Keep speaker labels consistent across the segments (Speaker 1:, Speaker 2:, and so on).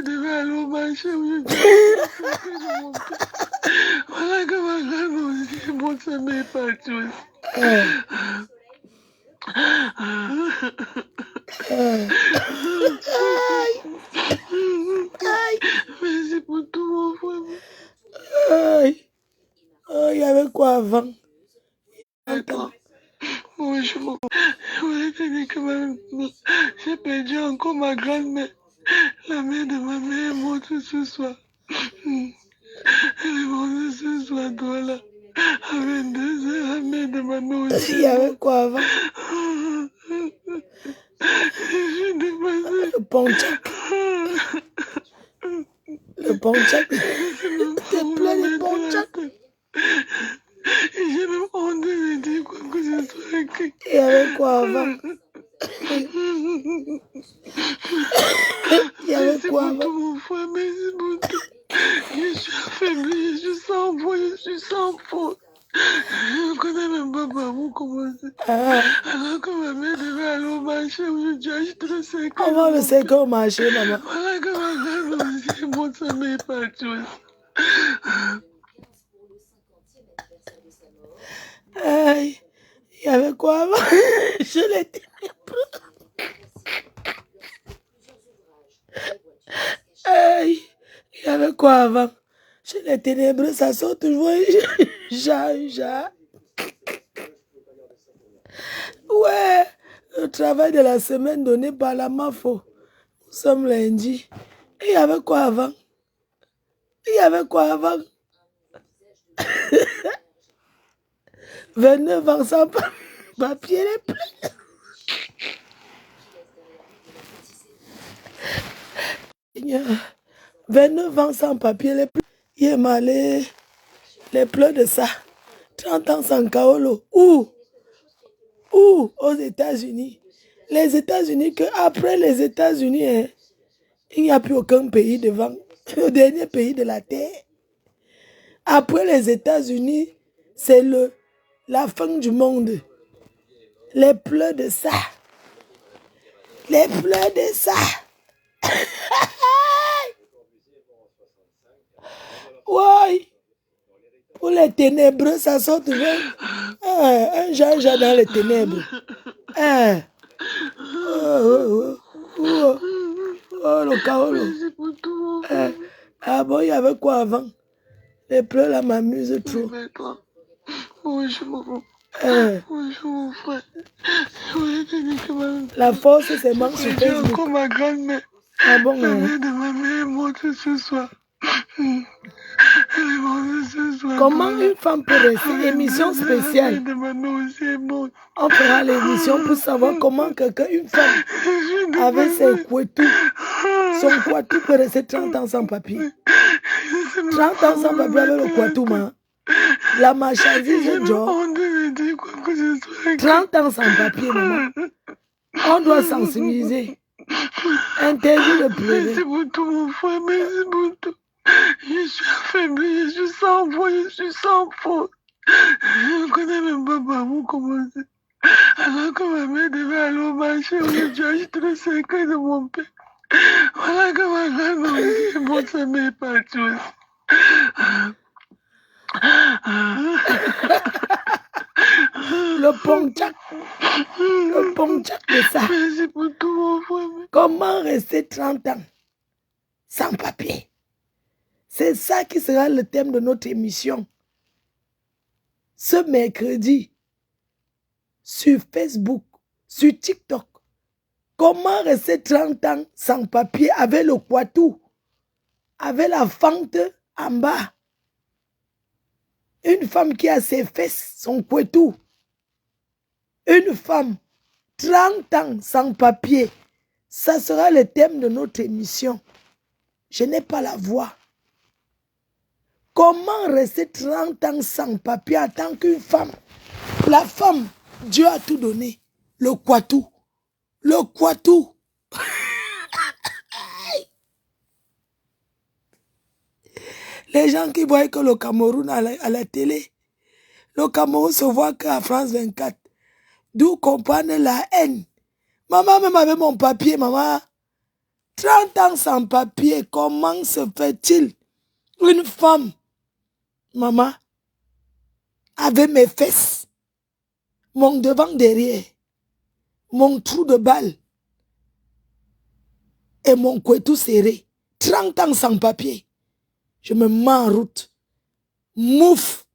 Speaker 1: devait aller au marché où je dois voilà que ma grande aussi, bon, ça m'est parti aussi. Merci pour tout, mon frère.
Speaker 2: Il y avait quoi avant?
Speaker 1: Attends. Bonjour. Je voulais te dire que j'ai perdu encore ma grand-mère. La mère de ma mère est morte ce soir. Elle est morte ce soir, toi là. À 22 heures, la mère de ma mère aussi.
Speaker 2: Il y avait quoi avant?
Speaker 1: Je suis dépassée.
Speaker 2: Le ponchak. Le ponchak. T'es plein de ponchak.
Speaker 1: J'ai même honte de dire quoi que ce soit écrit.
Speaker 2: Il y avait quoi avant? Il y avait quoi avant?
Speaker 1: Merci pour tout, mon frère, merci pour tout. Je suis affaiblie, je suis sans voix, je suis sans force. Je ne connais même pas par où commencer. Alors que ma mère devait aller au marché où je dois acheter le cercueil.
Speaker 2: Comment le cercueil au marché, maman?
Speaker 1: Voilà que ma grande aussi, bon, ça m'est parti aussi.
Speaker 2: Il y avait quoi avant? Je l'ai ténébreux. Il y avait quoi avant? Chez les ténébreux, ça sort toujours ja. Ouais, le travail de la semaine donné par la MAFO. Nous sommes lundi. Et il y avait quoi avant? Il y avait quoi avant? 29 ans sans papier les pleins. 29 ans sans papier les pleins. Il est malé les pleurs de ça. 30 ans sans kaolo. Où? Aux États-Unis. Les États-Unis, après les États-Unis, hein, il n'y a plus aucun pays devant. Le dernier pays de la Terre. Après les États-Unis, c'est la fin du monde. Les pleurs de ça. Les pleurs de ça. Ouais. Pour les ténébreux, ça sort toujours. Un Jean dans les ténèbres. Le chaos. Ah bon, il y avait quoi avant? Les pleurs là m'amusent trop.
Speaker 1: Bonjour. Bonjour, mon frère.
Speaker 2: La force, c'est manque sur
Speaker 1: J'ai
Speaker 2: Facebook.
Speaker 1: encore ma grand-mère.
Speaker 2: Ah bon?
Speaker 1: La mère de ma mère est morte ce soir. Elle est morte ce soir.
Speaker 2: Comment une femme peut rester? Émission spéciale.
Speaker 1: La mère de ma mère aussi est morte.
Speaker 2: On fera l'émission pour savoir comment une femme avec ses couetous, son couetou peut rester 30 ans sans papier. 30 ans sans papier avec le couetou, la marchandise, genre. 30 ans sans papier, maman. On doit sensibiliser. Interdit de pleurer.
Speaker 1: Merci pour tout, mon frère, merci pour tout. Je suis affaiblie, je suis sans voix, je suis sans force. Je ne connais même pas par où commencer. Alors que ma mère devait aller au marché où je dois acheter le cercueil de mon père. Voilà que ma grande aussi, bon, ça m'est parti aussi.
Speaker 2: Le ponchak de ça.
Speaker 1: Merci pour tout, mon frère.
Speaker 2: Comment rester 30 ans sans papier? C'est ça qui sera le thème de notre émission. Ce mercredi, sur Facebook, sur TikTok. Comment rester 30 ans sans papier avec le couatou, avec la fente en bas? Une femme qui a ses fesses, son couetou. Une femme, 30 ans sans papier. Ça sera le thème de notre émission. Je n'ai pas la voix. Comment rester 30 ans sans papier en tant qu'une femme? La femme, Dieu a tout donné. Le couatou. Le couatou. Les gens qui voient que le Cameroun à la télé, le Cameroun se voit qu'à France 24. D'où comprendre la haine. Maman, même avec mon papier, maman, 30 ans sans papier, comment se fait-il? Une femme, maman, avec mes fesses, mon devant derrière, mon trou de balle et mon couetou serré. 30 ans sans papier. Je me mets en route. Mouf.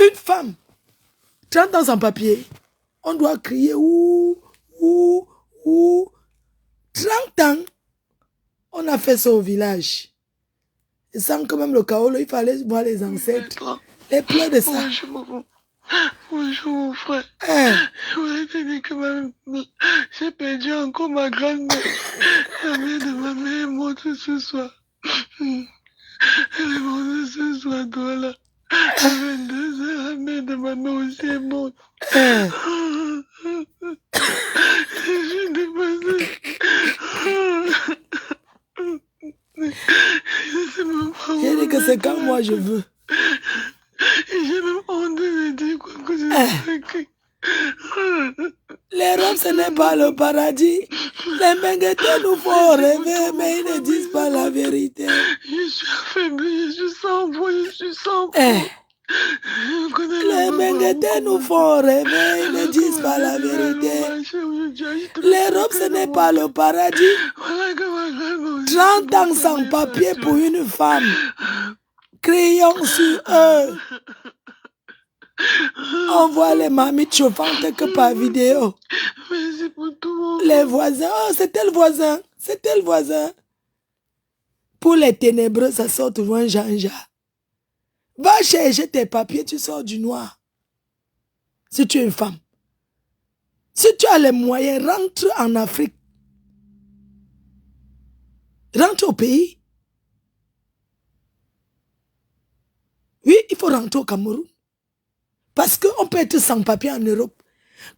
Speaker 2: Une femme, 30 ans sans papier. On doit crier ouh, ouh, ouh. 30 ans, on a fait ça au village. Et sans que même le chaos, il fallait voir les ancêtres. Les pleurs de ça.
Speaker 1: Bonjour mon frère. Je voulais te dire que j'ai perdu encore ma grand-mère. La mère de ma mère est morte ce soir. Elle est morte ce soir, toi là. À 22 heures, la mère de ma mère aussi est morte. Je suis dépassée.
Speaker 2: J'ai dit que c'est quand moi je veux.
Speaker 1: J'ai même honte de dire quoi que je suis.
Speaker 2: Les robes, ce n'est pas le paradis. Les menguetés nous font rêver, mais ils ne disent pas la vérité.
Speaker 1: Je suis affaiblie, je suis sans voix, je suis sans voix.
Speaker 2: Les menguetés nous font rêver, ils ne disent pas la vérité. Les robes, ce n'est pas le paradis. 30 ans sans papier pour une femme. Crions sur eux. On voit les mamies chauffantes que par vidéo. Les voisins, oh c'est tel voisin, c'est tel voisin. Pour les ténébreux, ça sort toujours un Jean-Jean. Va chercher tes papiers, tu sors du noir. Si tu es une femme. Si tu as les moyens, rentre en Afrique. Rentre au pays. Oui, il faut rentrer au Cameroun. Parce qu'on peut être sans papier en Europe.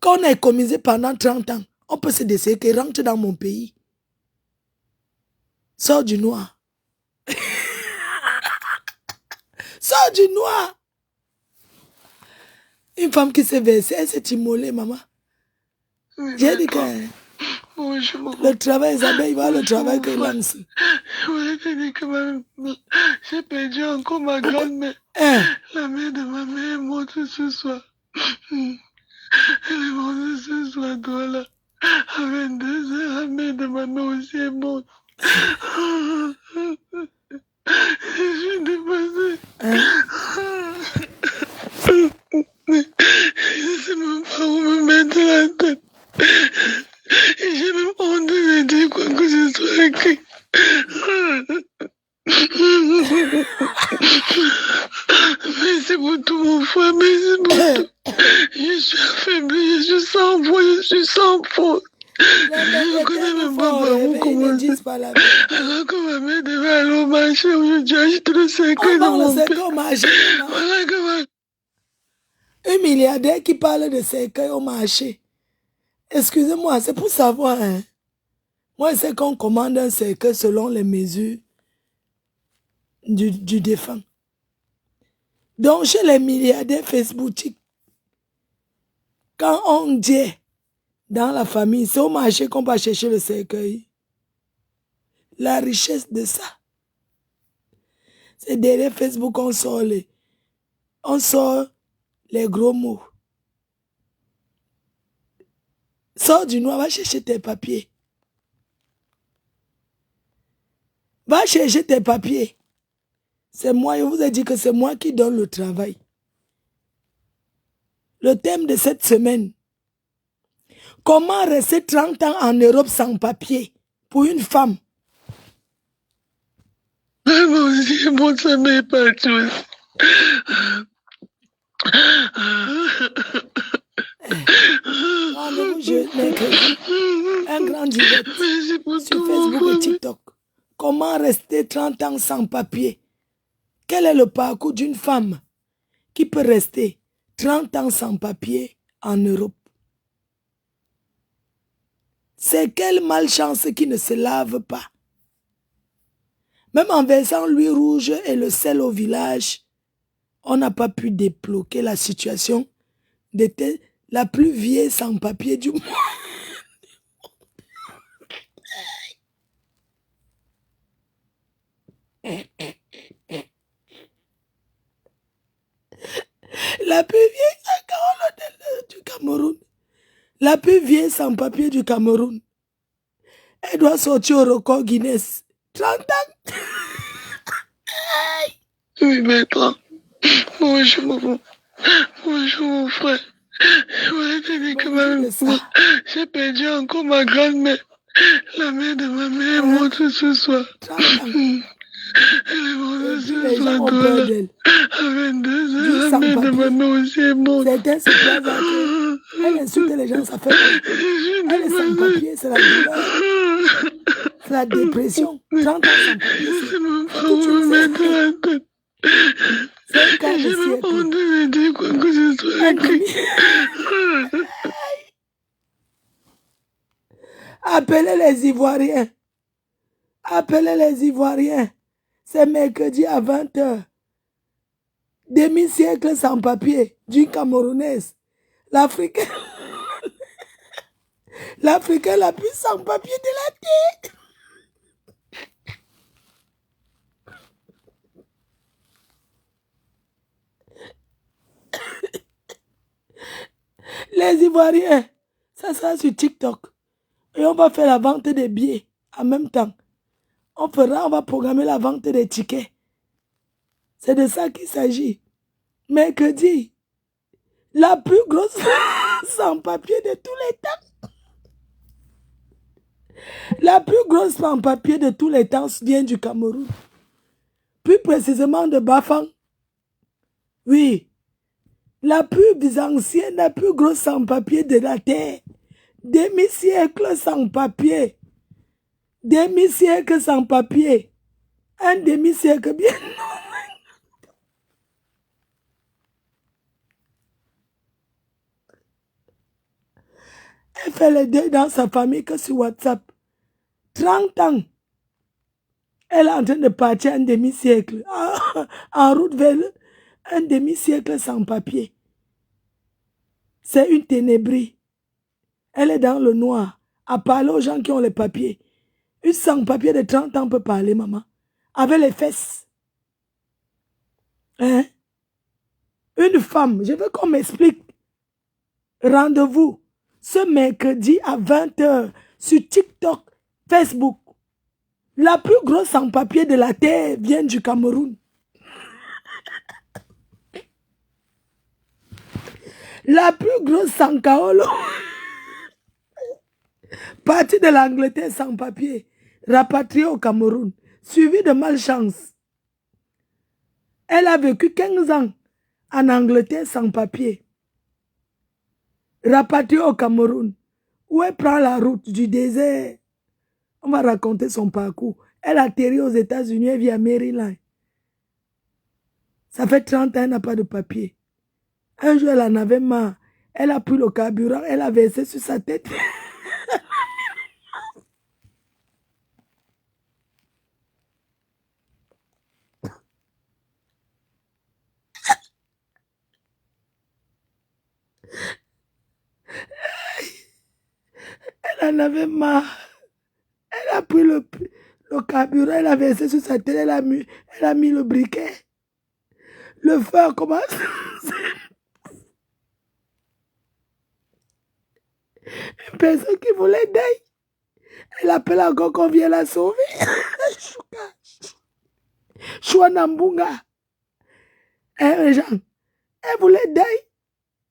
Speaker 2: Quand on a économisé pendant 30 ans, on peut se décider que rentre dans mon pays. Sors du noir. Sors du noir. Une femme qui s'est versée, elle s'est immolée, maman. J'ai dit que le travail, Isabelle, il va le travail que lance.
Speaker 1: Je voulais te dire que j'ai perdu encore ma grand-mère. La mère de ma mère est morte ce soir. Elle est morte ce soir, toi là. À 22 heures, la mère de ma mère aussi est morte. Je suis dépassée. Je ne sais même pas où me mettre la tête. Et j'ai même honte de dire quoi que ce soit écrit. Merci pour tout mon frère, merci pour tout. Je suis affaiblie, je suis sans voix, je suis sans force. Je ne connais même pas par où commencer. Alors que ma mère devait aller au marché, aujourd'hui acheter le cercueil de mon père. Voilà que
Speaker 2: un milliardaire qui parle de cercueil au marché. Excusez-moi, c'est pour savoir. Hein. Moi, c'est qu'on commande un cercueil selon les mesures du défunt. Donc, chez les milliardaires Facebook, quand on dit dans la famille, c'est au marché qu'on va chercher le cercueil. La richesse de ça. C'est derrière Facebook qu'on sort les gros mots. Sors du noir, va chercher tes papiers. Va chercher tes papiers. C'est moi, je vous ai dit que c'est moi qui donne le travail. Le thème de cette semaine. Comment rester 30 ans en Europe sans papier pour une femme?
Speaker 1: moi aussi, mon sang n'est pas tout.
Speaker 2: Rendez-vous mercredi. Un grand direct sur Facebook et TikTok. Comment rester 30 ans sans papier? Quel est le parcours d'une femme qui peut rester 30 ans sans papier en Europe? C'est quelle malchance qui ne se lave pas? Même en versant l'huile rouge et le sel au village, on n'a pas pu débloquer la situation d'être la plus vieille sans papier du monde. La plus vieille sans du Cameroun. La plus vieille sans papier du Cameroun. Elle doit sortir au record Guinness. 30 ans.
Speaker 1: Oui, maître. Bonjour. Bonjour, mon frère. Je voulais te dire que j'ai perdu encore ma grand-mère. La mère de ma mère est morte ce soir.
Speaker 2: 30 ans.
Speaker 1: Elle est morte ce
Speaker 2: Les
Speaker 1: soir.
Speaker 2: gens ont peur d'elle.
Speaker 1: À 22 ans, la mère de ma mère aussi est morte.
Speaker 2: Certains se placent à que elle insulte les gens, ça fait mal. Elle est sans papier, c'est la douleur. C'est la dépression. 30 ans sans papier, c'est un cas de siècle. Appelez les Ivoiriens. Appelez les Ivoiriens. C'est mercredi à 20h. Demi-siècle sans papier d'une Camerounaise. L'Africain la plus sans papier de la terre. Les Ivoiriens, ça sera sur TikTok. Et on va faire la vente des billets en même temps. On va programmer la vente des tickets. C'est de ça qu'il s'agit. Mercredi, la plus grosse sans-papier de tous les temps. La plus grosse sans-papier de tous les temps vient du Cameroun. Plus précisément de Bafang. Oui. La plus ancienne, la plus grosse sans-papier de la terre. Demi-siècle sans papier. Demi-siècle sans papier. Un demi-siècle bien. Elle fait les deuils dans sa famille que sur WhatsApp. 30 ans. Elle est en train de partir un demi-siècle. En route vers un demi-siècle sans papier. C'est une ténébrie. Elle est dans le noir. À parler aux gens qui ont les papiers. Une sans-papier de 30 ans peut parler, maman. Avec les fesses. Hein? Une femme, je veux qu'on m'explique. Rendez-vous ce mercredi à 20h sur TikTok, Facebook. La plus grosse sans-papier de la terre vient du Cameroun. La plus grosse sans-kaolo partie de l'Angleterre sans papier, rapatriée au Cameroun, suivie de malchance. Elle a vécu 15 ans en Angleterre sans papier, rapatriée au Cameroun, où elle prend la route du désert. On va raconter son parcours. Elle atterrit aux États-Unis, elle vit à Maryland. Ça fait 30 ans, elle n'a pas de papier. Un jour, elle en avait marre. Elle a pris le carburant, elle a versé sur sa tête. Elle en avait marre. Elle a pris le carburant, elle a versé sur sa tête, elle a mis le briquet. Le feu a commencé. Une personne qui voulait d'aide. Elle appelle encore qu'on vient la sauver. Chouanambunga. Les gens, elle voulait d'aide.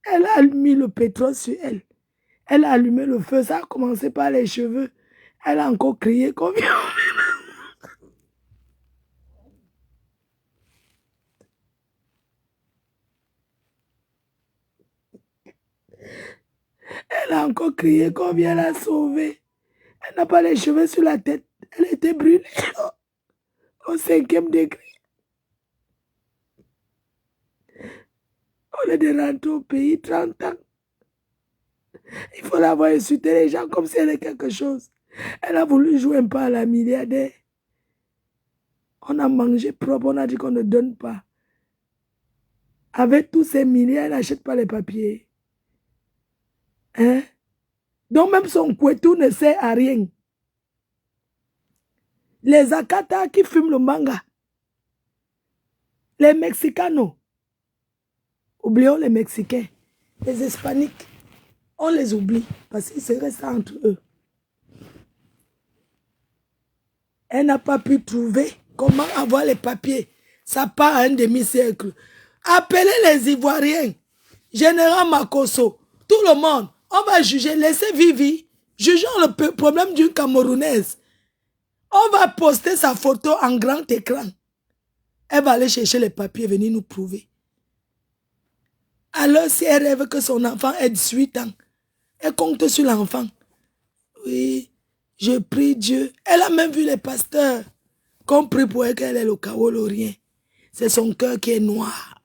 Speaker 2: Elle a mis le pétrole sur elle. Elle a allumé le feu. Ça a commencé par les cheveux. Elle a encore crié qu'on vient. Elle a encore crié qu'on vient la sauver. Elle n'a pas les cheveux sur la tête. Elle était brûlée au 5e degré. On est de rentrer au pays 30 ans. Il faut l'avoir insulté les gens comme si elle était quelque chose. Elle a voulu jouer un peu à la milliardaire. On a mangé propre, on a dit qu'on ne donne pas. Avec tous ces milliards, elle n'achète pas les papiers. Hein? Donc même son couetou ne sert à rien. Les Akata qui fument le manga. Les Mexicanos. Oublions les Mexicains. Les Hispaniques, on les oublie parce qu'ils se restent entre eux. Elle n'a pas pu trouver comment avoir les papiers. Ça part à un demi-siècle. Appelez les Ivoiriens, Général Makosso, tout le monde. On va juger, laissez Vivi. Jugeons le problème d'une Camerounaise. On va poster sa photo en grand écran. Elle va aller chercher les papiers, venir nous prouver. Alors, si elle rêve que son enfant ait 18 ans, elle compte sur l'enfant. Oui, je prie Dieu. Elle a même vu les pasteurs qu'on prie pour elle qu'elle est le Kaolorien. C'est son cœur qui est noir.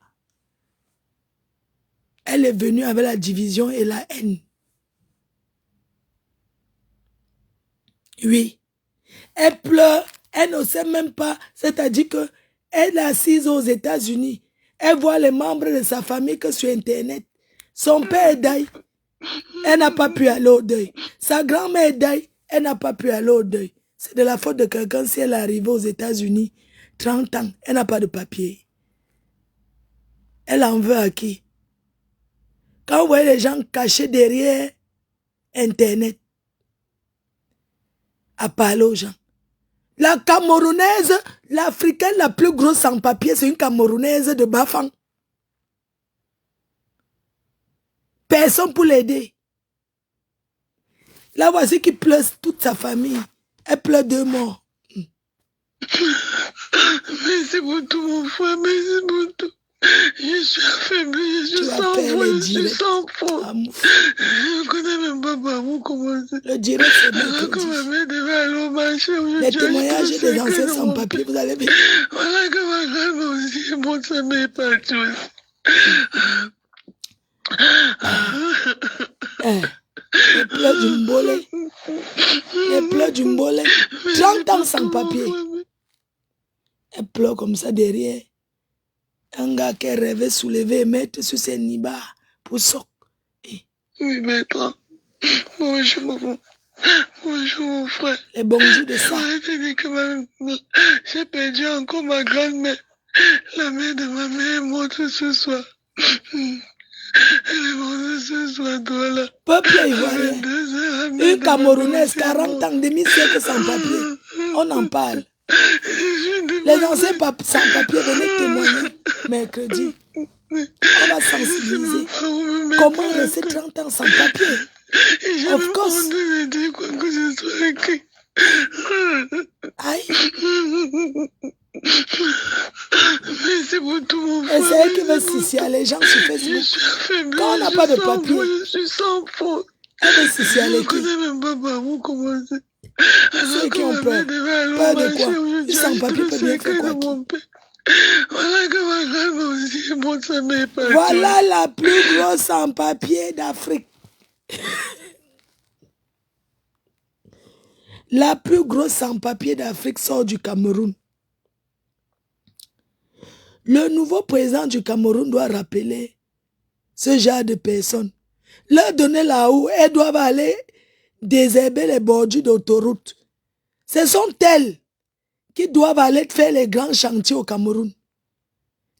Speaker 2: Elle est venue avec la division et la haine. Oui. Elle pleure. Elle ne sait même pas. C'est-à-dire qu'elle est assise aux États-Unis. Elle voit les membres de sa famille que sur Internet. Son père est deuil. Elle n'a pas pu aller au deuil. Sa grand-mère est deuil. Elle n'a pas pu aller au deuil. C'est de la faute de quelqu'un si elle est arrivée aux États-Unis. 30 ans. Elle n'a pas de papier. Elle en veut à qui? Quand vous voyez les gens cachés derrière Internet, à parler aux gens. La Camerounaise, l'Africaine la plus grosse sans papier, c'est une Camerounaise de Bafang. Personne pour l'aider. Là, voici qui pleure toute sa famille. Elle pleure 2 morts.
Speaker 1: Merci pour tout, mon frère. Merci pour tout. Je suis affaibli, je suis sans foi, je suis sans foi. Je ne connais même pas par où commencer.
Speaker 2: Le direct, c'est
Speaker 1: alors que ma mère devait aller au marché.
Speaker 2: Les témoignages des anciens sans papier, vous allez voir.
Speaker 1: Voilà que ma grand-mère aussi, mon sa mère est partie aussi.
Speaker 2: Les pleurs du Mbolé. Les pleurs du Mbolé. 30 ans sans papier. Elle pleure comme ça derrière. Un gars qui rêvait soulever et mettre sur ses nibards pour soc.
Speaker 1: Oui, maître. Bonjour, maman. Bonjour, mon frère.
Speaker 2: Les bonjours de ça.
Speaker 1: J'ai perdu encore ma grand-mère. La mère de ma mère est morte ce soir. Elle est morte ce soir, toi là.
Speaker 2: Peuple ivoirien. Une Camerounaise, 40 ans, demi-siècle sans papier. On en parle. Les anciens sans papier venaient témoigner mercredi. On va sensibiliser. Comment rester 30 ans sans papier? Of course. Aïe.
Speaker 1: Merci pour tout, mon frère.
Speaker 2: Et c'est elle qui veut suicider les gens sur Facebook. Quand on n'a pas de papier,
Speaker 1: je suis sans faute.
Speaker 2: Elle veut suicider les qui?
Speaker 1: Je ne connais même pas par où commencer.
Speaker 2: Ceux qui ont peur. Peur de quoi? Ils sans papier peuvent bien faire quoi?
Speaker 1: Voilà que ma grand-mère aussi, mon sa mère est partie.
Speaker 2: Voilà la plus grosse sans papier d'Afrique. La plus grosse sans papier d'Afrique sort du Cameroun. Le nouveau président du Cameroun doit rappeler ce genre de personnes. Leur donner là où elles doivent aller désherber les bordures d'autoroute. Ce sont elles qui doivent aller faire les grands chantiers au Cameroun.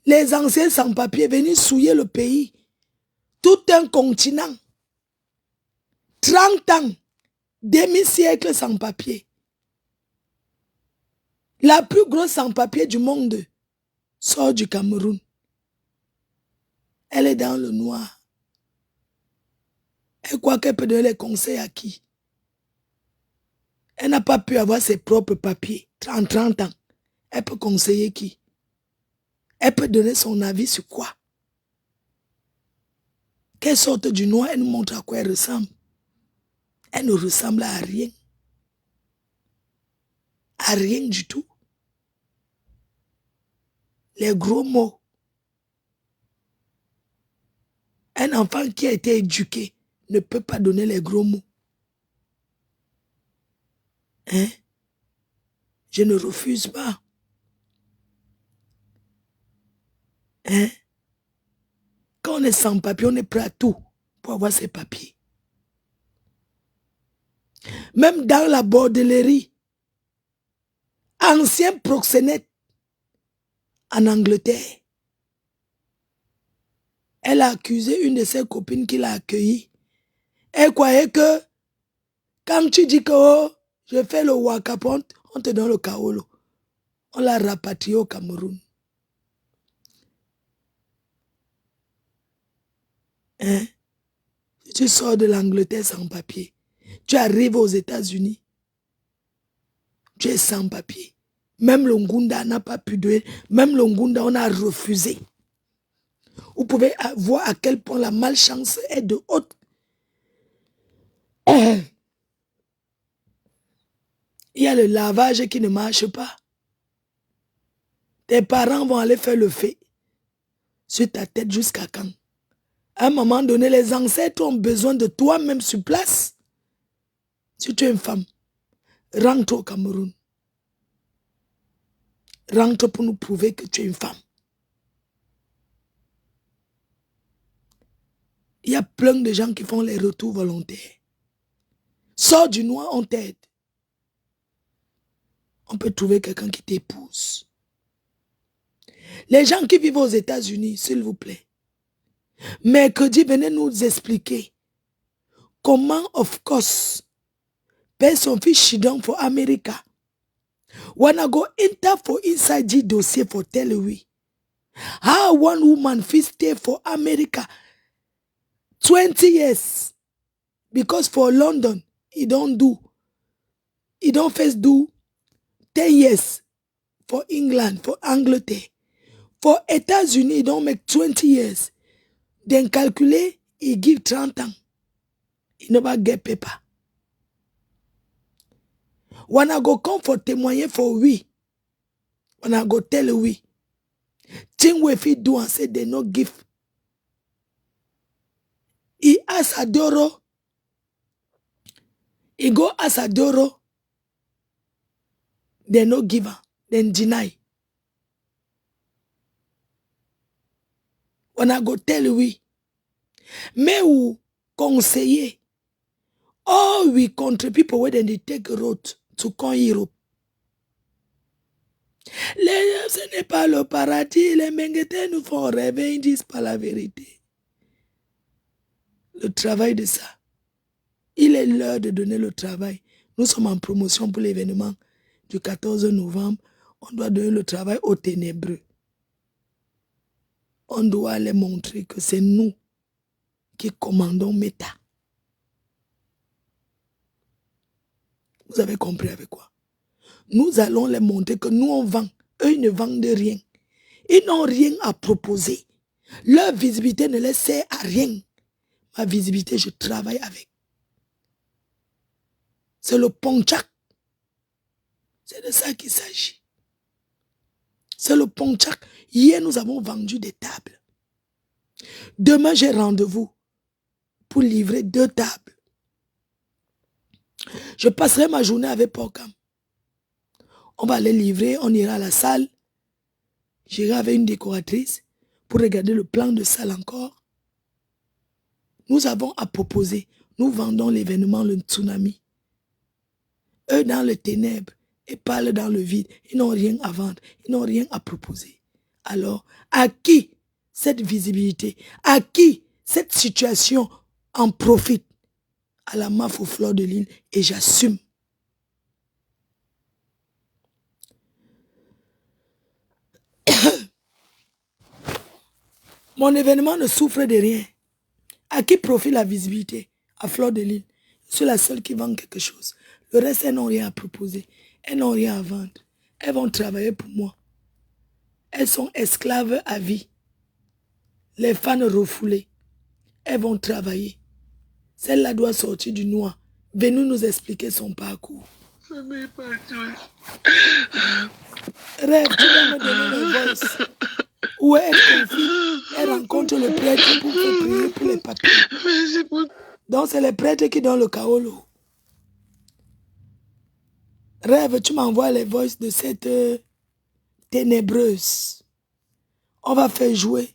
Speaker 2: Les anciens sans-papiers venus souiller le pays. Tout un continent. 30 ans. Demi-siècle sans papier. La plus grosse sans-papier du monde sort du Cameroun. Elle est dans le noir. Elle croit qu'elle peut donner les conseils à qui? Elle n'a pas pu avoir ses propres papiers. 30 ans. Elle peut conseiller qui? Elle peut donner son avis sur quoi? Qu'elle sorte du noir, elle nous montre à quoi elle ressemble. Elle ne ressemble à rien. À rien du tout. Les gros mots. Un enfant qui a été éduqué ne peut pas donner les gros mots. Hein? Je ne refuse pas. Hein? Quand on est sans papier, on est prêt à tout pour avoir ses papiers. Même dans la bordellerie, ancien proxénète en Angleterre, Elle a accusé une de ses copines qui l'a accueillie. Elle croyait que quand tu dis que oh, je fais le wakapont, on te donne le kaolo. On l'a rapatrié au Cameroun. Hein? Tu sors de l'Angleterre sans papier. Tu arrives aux États-Unis. Tu es sans papier. Même le Ngunda n'a pas pu donner. Même le Ngunda, on a refusé. Vous pouvez voir à quel point la malchance est de haute. Il y a le lavage qui ne marche pas. Tes parents vont aller faire le fait sur ta tête jusqu'à quand? À un moment donné, les ancêtres ont besoin de toi-même sur place. Si tu es une femme, rentre au Cameroun. Rentre pour nous prouver que tu es une femme. Il y a plein de gens qui font les retours volontaires. Sors du noir, on t'aide. On peut trouver quelqu'un qui t'épouse. Les gens qui vivent aux États-Unis, s'il vous plaît, mercredi, venez nous expliquer comment, of course, pay son fils Shidon for America. Wanna go enter for inside the dossier for tell we. How one woman fit stay for America 20 years. Because for London, he don't first do 10 years for England, for Angleterre. For États-Unis, he don't make 20 years. Then calculate, he give 30 ans. He never get paper. Wanna go come for témoigner for we. Wanna go tell we. Thing we fit do and say they no give. He ask Adoro. He go ask Adoro. They no give her. Then deny. Wanna go tell we. Mais ou conseiller. All we country people where they take a road to come Europe. Ce n'est pas le paradis, les Menguetés nous font rêver, ils disent pas la vérité. Le travail de ça, il est l'heure de donner le travail. Nous sommes en promotion pour l'événement du 14 novembre. On doit donner le travail aux ténébreux. On doit les montrer que c'est nous qui commandons Meta. Vous avez compris avec quoi? Nous allons les montrer que nous on vend. Eux, ils ne vendent rien. Ils n'ont rien à proposer. Leur visibilité ne les sert à rien. Ma visibilité, je travaille avec. C'est le ponchak. C'est de ça qu'il s'agit. C'est le ponchak. Hier, nous avons vendu des tables. Demain, j'ai rendez-vous pour livrer 2 tables. Je passerai ma journée avec Porcam. On va les livrer, on ira à la salle. J'irai avec une décoratrice pour regarder le plan de salle encore. Nous avons à proposer. Nous vendons l'événement, le tsunami. Eux dans les ténèbres et parlent dans le vide. Ils n'ont rien à vendre. Ils n'ont rien à proposer. Alors, à qui cette visibilité? À qui cette situation en profite? À la MAF aux Fleurs de Lille, et j'assume. Mon événement ne souffre de rien. À qui profite la visibilité? À Fleur de Lille. Je suis la seule qui vend quelque chose. Le reste, elles n'ont rien à proposer. Elles n'ont rien à vendre. Elles vont travailler pour moi. Elles sont esclaves à vie. Les fans refoulés. Elles vont travailler. Celle-là doit sortir du noir. Venez nous expliquer son parcours.
Speaker 1: Ça m'est pas tout.
Speaker 2: Rêve, tu vas me donner le voice. Où elle confie, elle rencontre le prêtre pour faire prier pour les papiers.
Speaker 1: Merci pour...
Speaker 2: Donc c'est les prêtres qui donnent le kaolo. Rêve, tu m'envoies les voices de cette ténébreuse. On va faire jouer.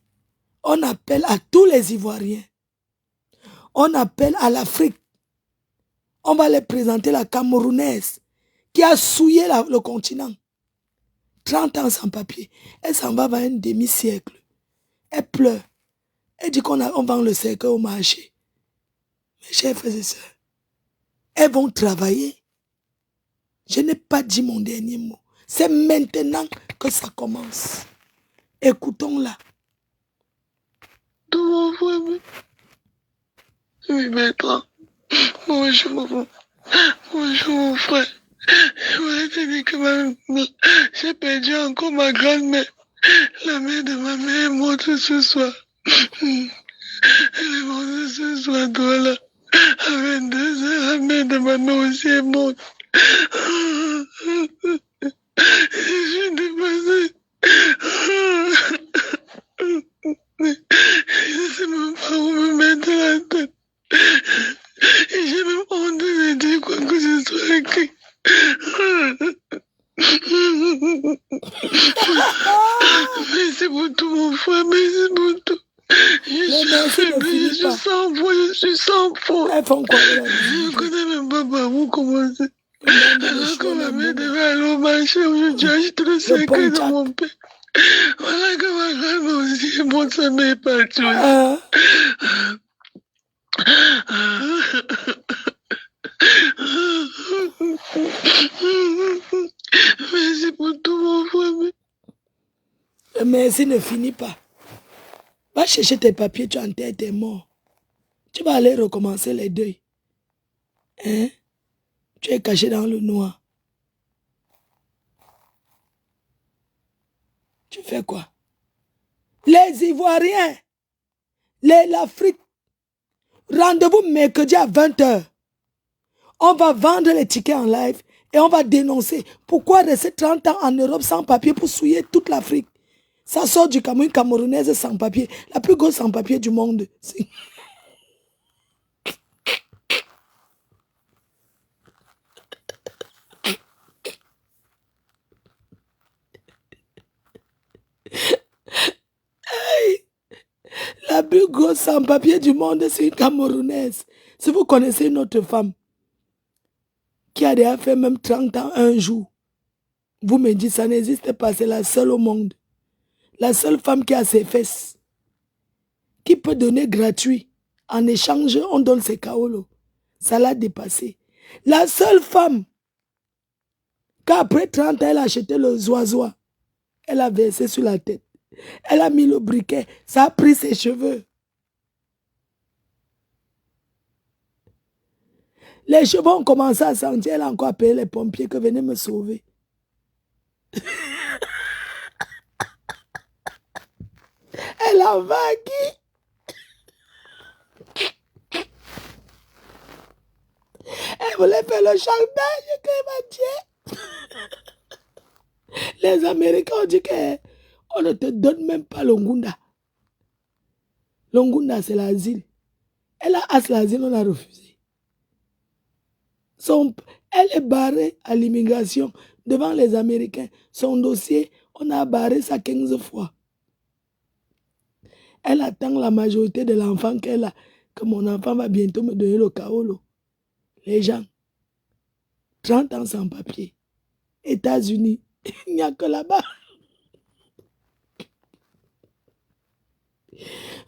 Speaker 2: On appelle à tous les Ivoiriens. On appelle à l'Afrique. On va les présenter la Camerounaise qui a souillé le continent. 30 ans sans papier. Elle s'en va vers un demi-siècle. Elle pleure. Elle dit on vend le cercueil au marché. Mes chers frères et sœurs, elles vont travailler. Je n'ai pas dit mon dernier mot. C'est maintenant que ça commence. Écoutons-la.
Speaker 1: Tout mon frère, oui, maintenant. Bonjour mon frère. Je voulais te dire que j'ai perdu encore ma grand-mère. La mère de ma mère est morte ce soir. Elle est morte ce soir, toi là. À 22 heures, la mère de ma mère aussi est morte. Je suis dépassée. Je ne sais même pas où me mettre la tête. Et j'ai même honte de dire quoi que ce soit écrit. Merci pour tout mon frère, merci pour tout. Je suis affaiblie, je suis sans voix, je suis sans force. Je ne connais même pas par où commencer. Alors que ma mère devait aller au marché, aujourd'hui acheté le cercueil de mon père. Voilà que ma grand-mère aussi est morte, sa mère est partie aussi. Merci pour tout mon frère.
Speaker 2: Le merci ne finit pas. Va chercher tes papiers, tu enterres tes morts. Tu vas aller recommencer les deuils. Hein? Tu es caché dans le noir. Tu fais quoi? Les Ivoiriens, l'Afrique, rendez-vous mercredi à 20h. On va vendre les tickets en live et on va dénoncer pourquoi rester 30 ans en Europe sans papier pour souiller toute l'Afrique. Ça sort du Cameroun, camerounaise sans papier. La plus grosse sans papier du monde. La plus grosse sans-papier du monde, c'est une Camerounaise. Si vous connaissez une autre femme qui a déjà fait même 30 ans un jour, vous me dites, ça n'existe pas, c'est la seule au monde. La seule femme qui a ses fesses, qui peut donner gratuit. En échange, on donne ses kaolos. Ça l'a dépassé. La seule femme, qu'après 30 ans, elle a acheté le zoizois. Elle a versé sur la tête. Elle a mis le briquet. Ça a pris ses cheveux. Les cheveux ont commencé à sentir. Elle a encore appelé les pompiers que venez me sauver. Elle a vagué. Elle voulait faire le chantage que m'a dit. Les Américains ont dit qu'on ne te donne même pas l'Ongunda. L'Ongunda, c'est l'asile. Elle a as l'asile, on a refusé. Elle est barrée à l'immigration devant les Américains. Son dossier, on a barré ça 15 fois. Elle attend la majorité de l'enfant qu'elle a. Que mon enfant va bientôt me donner le kaolo. Les gens, 30 ans sans papier. États-Unis, il n'y a que là-bas.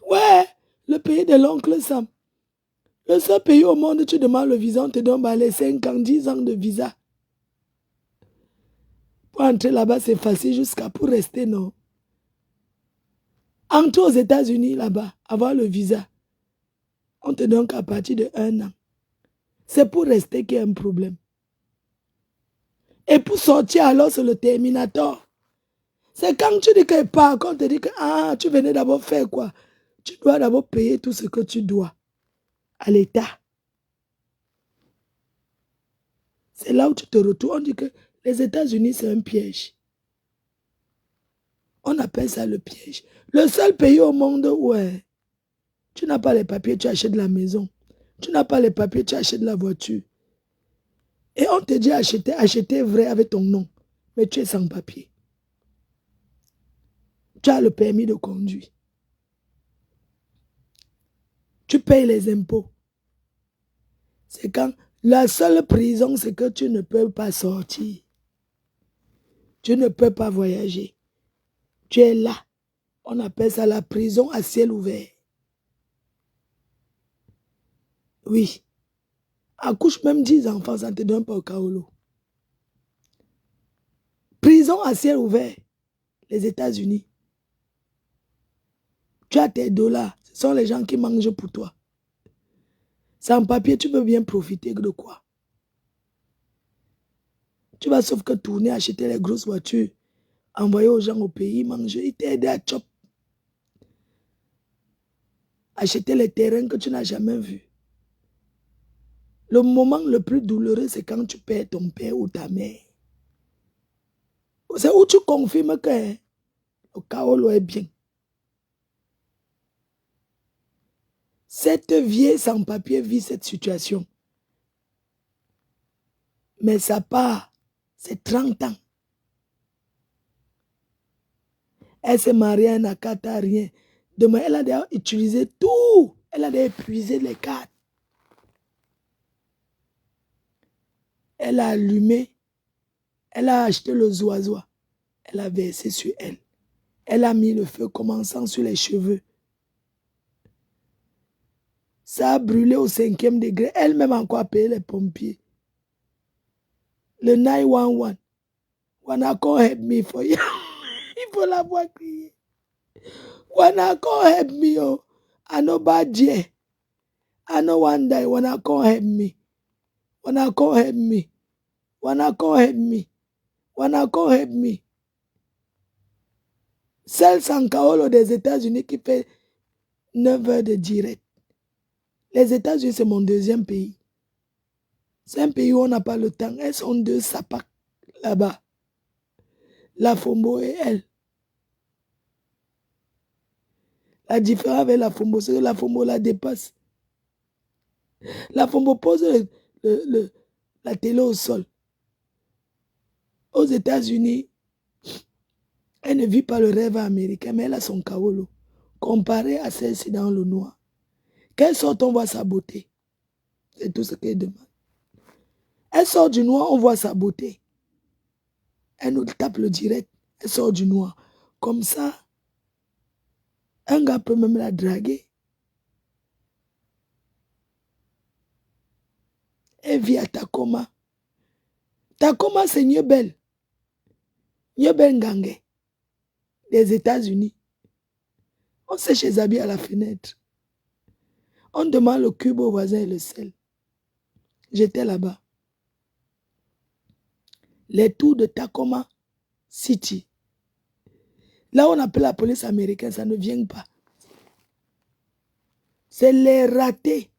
Speaker 2: Ouais, le pays de l'oncle Sam. Le seul pays au monde où tu demandes le visa, on te donne les 5 ans, 10 ans de visa. Pour entrer là-bas, c'est facile jusqu'à pour rester, non. Entrer aux États-Unis là-bas, avoir le visa, on te donne qu'à partir de 1 an. C'est pour rester qu'il y a un problème. Et pour sortir, alors, c'est le Terminator. C'est quand tu dis que pas, quand on te dit que tu venais d'abord faire quoi? Tu dois d'abord payer tout ce que tu dois à l'État. C'est là où tu te retrouves. On dit que les États-Unis, c'est un piège. On appelle ça le piège. Le seul pays au monde où tu n'as pas les papiers, tu achètes la maison. Tu n'as pas les papiers, tu achètes la voiture. Et on te dit acheter vrai avec ton nom. Mais tu es sans papier. Tu as le permis de conduire. Tu payes les impôts. C'est quand la seule prison, c'est que tu ne peux pas sortir. Tu ne peux pas voyager. Tu es là. On appelle ça la prison à ciel ouvert. Oui. Accouche même 10 enfants, ça ne te donne pas au Kaolo. Prison à ciel ouvert, les États-Unis. Tu as tes dollars, ce sont les gens qui mangent pour toi. Sans papier, tu peux bien profiter de quoi? Tu vas sauf que tourner, acheter les grosses voitures, envoyer aux gens au pays, manger, ils t'aident à chop. Acheter les terrains que tu n'as jamais vus. Le moment le plus douloureux, c'est quand tu perds ton père ou ta mère. C'est où tu confirmes que le Kaolo est bien. Cette vieille sans-papier vit cette situation. Mais ça part, c'est 30 ans. Elle s'est mariée à Nakata, rien. Demain, elle a d'ailleurs utilisé tout. Elle a d'ailleurs épuisé les cartes. Elle a allumé. Elle a acheté le zoazoa. Elle a versé sur elle. Elle a mis le feu commençant sur les cheveux. Ça a brûlé au 5e degré. Elle-même encore a payé les pompiers. Le 911. Wanako help me for you. Il faut la voir crier. Wanako help me, oh. I know bad dear. I know one day. Wanako help me. Wanako help me. Wanako help me. Wanako help me. Celle sans Kaolo des États-Unis qui fait 9 heures de direct. Les États-Unis, c'est mon deuxième pays. C'est un pays où on n'a pas le temps. Elles sont 2 sapacs là-bas. La Fombo et elle. La différence avec la Fombo, c'est que la Fombo la dépasse. La Fombo pose la télé au sol. Aux États-Unis, elle ne vit pas le rêve américain, mais elle a son Kaolo. Comparé à celle-ci dans le noir. Qu'elle sorte, on voit sa beauté. C'est tout ce qu'elle demande. Elle sort du noir, on voit sa beauté. Elle nous tape le direct. Elle sort du noir. Comme ça, un gars peut même la draguer. Elle vit à Tacoma. Tacoma, c'est Niebel. Niebel Ngangé. Des États-Unis. On sait chez Zabi à la fenêtre. On demande le cube au voisin et le sel. J'étais là-bas. Les tours de Tacoma City. Là, on appelle la police américaine, ça ne vient pas. C'est les ratés.